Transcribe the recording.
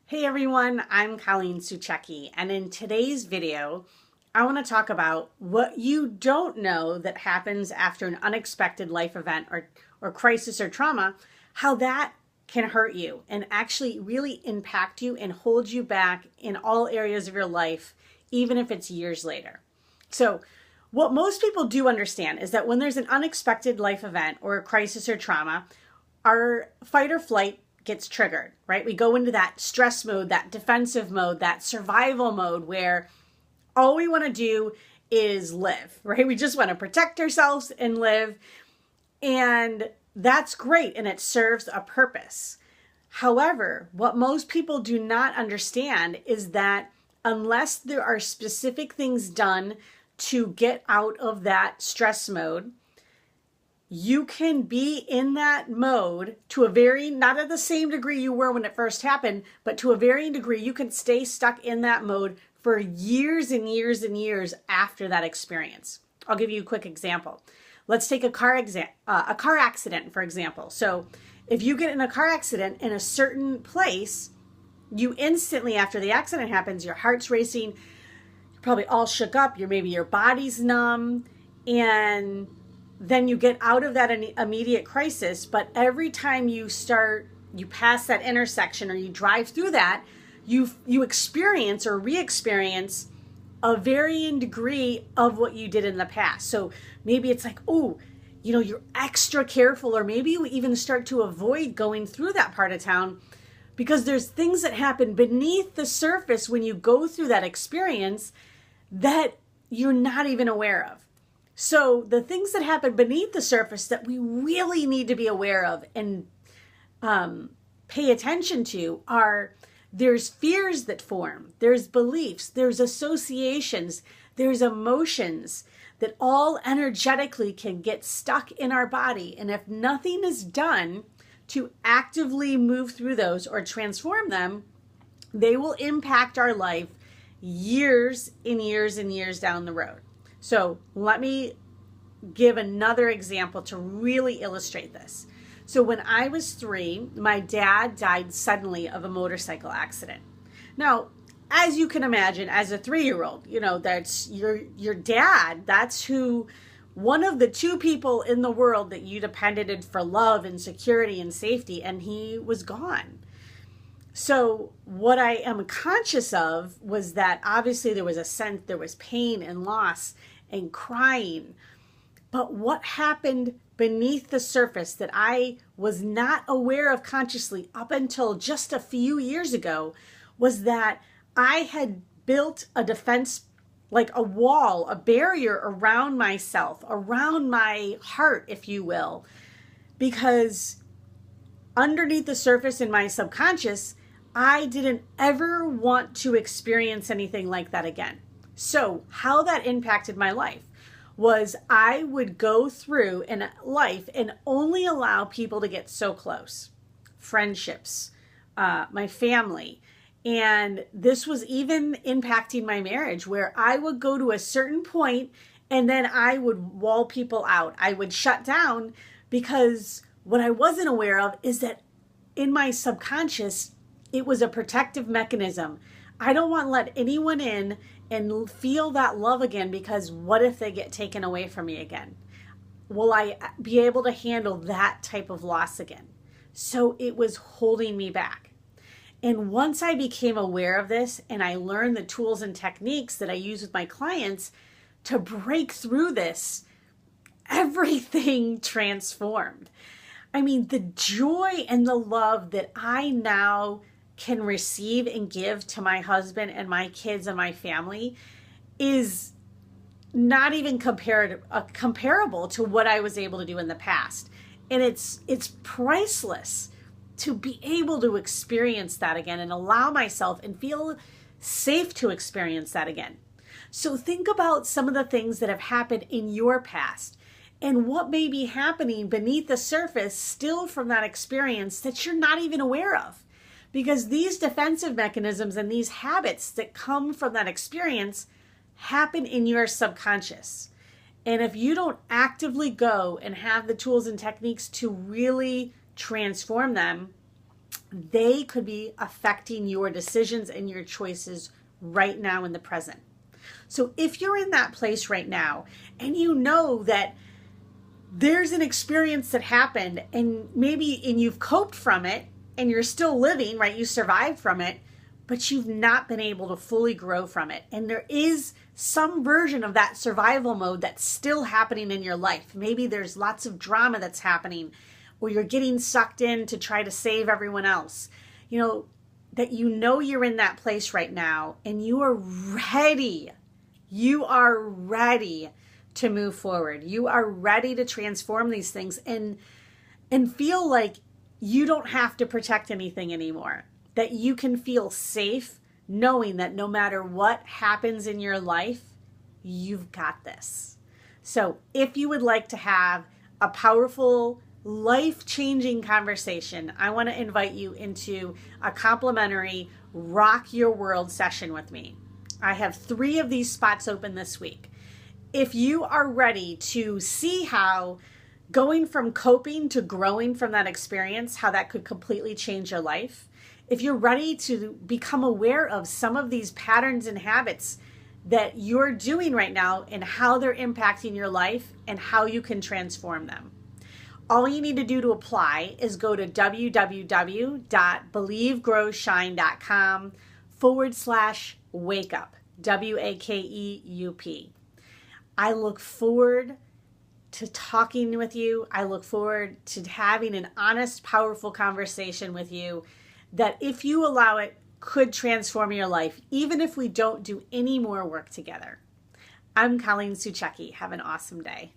Hey everyone, I'm Colleen Suchecki, and in today's video, I want to talk about what you don't know that happens after an unexpected life event or crisis or trauma, how that can hurt you and actually really impact you and hold you back in all areas of your life, even if it's years later. So, what most people do understand is that when there's an unexpected life event or a crisis or trauma, our fight or flight gets triggered, right? We go into that stress mode, that defensive mode, that survival mode where all we want to do is live, right? We just want to protect ourselves and live. And that's great and it serves a purpose. However, what most people do not understand is that unless there are specific things done to get out of that stress mode, you can be in that mode to a very, not at the same degree you were when it first happened, but to a varying degree, you can stay stuck in that mode for years and years and years after that experience. I'll give you a quick example. Let's take a car accident, for example. So if you get in a car accident in a certain place, you instantly, after the accident happens, your heart's racing, you're probably all shook up, maybe your body's numb, and then you get out of that immediate crisis. But every time you pass that intersection or you drive through that, you experience or re-experience a varying degree of what you did in the past. So maybe it's like, oh, you're extra careful, or maybe you even start to avoid going through that part of town because there's things that happen beneath the surface when you go through that experience that you're not even aware of. So the things that happen beneath the surface that we really need to be aware of and pay attention to are, there's fears that form, there's beliefs, there's associations, there's emotions that all energetically can get stuck in our body. And if nothing is done to actively move through those or transform them, they will impact our life years and years and years down the road. So let me give another example to really illustrate this. So when I was 3, my dad died suddenly of a motorcycle accident. Now, as you can imagine, as a 3-year-old, that's your dad. That's one of the 2 people in the world that you depended on for love and security and safety, and he was gone. So what I am conscious of was that obviously there was pain and loss and crying. But what happened beneath the surface that I was not aware of consciously up until just a few years ago was that I had built a defense, like a wall, a barrier around myself, around my heart, if you will, because underneath the surface in my subconscious, I didn't ever want to experience anything like that again. So how that impacted my life was I would go through in life and only allow people to get so close. Friendships, my family. And this was even impacting my marriage, where I would go to a certain point and then I would wall people out. I would shut down because what I wasn't aware of is that in my subconscious, it was a protective mechanism. I don't want to let anyone in and feel that love again, because what if they get taken away from me again? Will I be able to handle that type of loss again? So it was holding me back. And once I became aware of this and I learned the tools and techniques that I use with my clients to break through this, everything transformed. I mean, the joy and the love that I now can receive and give to my husband and my kids and my family is not even comparable to what I was able to do in the past. And it's priceless to be able to experience that again and allow myself and feel safe to experience that again. So think about some of the things that have happened in your past and what may be happening beneath the surface still from that experience that you're not even aware of. Because these defensive mechanisms and these habits that come from that experience happen in your subconscious. And if you don't actively go and have the tools and techniques to really transform them, they could be affecting your decisions and your choices right now in the present. So if you're in that place right now and you know that there's an experience that happened and you've coped from it and you're still living, right? You survived from it, but you've not been able to fully grow from it. And there is some version of that survival mode that's still happening in your life. Maybe there's lots of drama that's happening, or you're getting sucked in to try to save everyone else. That you're in that place right now and you are ready. You are ready to move forward. You are ready to transform these things and feel like you don't have to protect anything anymore. That you can feel safe knowing that no matter what happens in your life, you've got this. So if you would like to have a powerful, life-changing conversation, I want to invite you into a complimentary Rock Your World session with me. I have 3 of these spots open this week. If you are ready to see how going from coping to growing from that experience, how that could completely change your life, if you're ready to become aware of some of these patterns and habits that you're doing right now and how they're impacting your life and how you can transform them, all you need to do to apply is go to www.believegrowshine.com/wakeup, WAKEUP. I look forward to talking with you. I look forward to having an honest, powerful conversation with you that, if you allow it, could transform your life, even if we don't do any more work together. I'm Colleen Suchecki. Have an awesome day.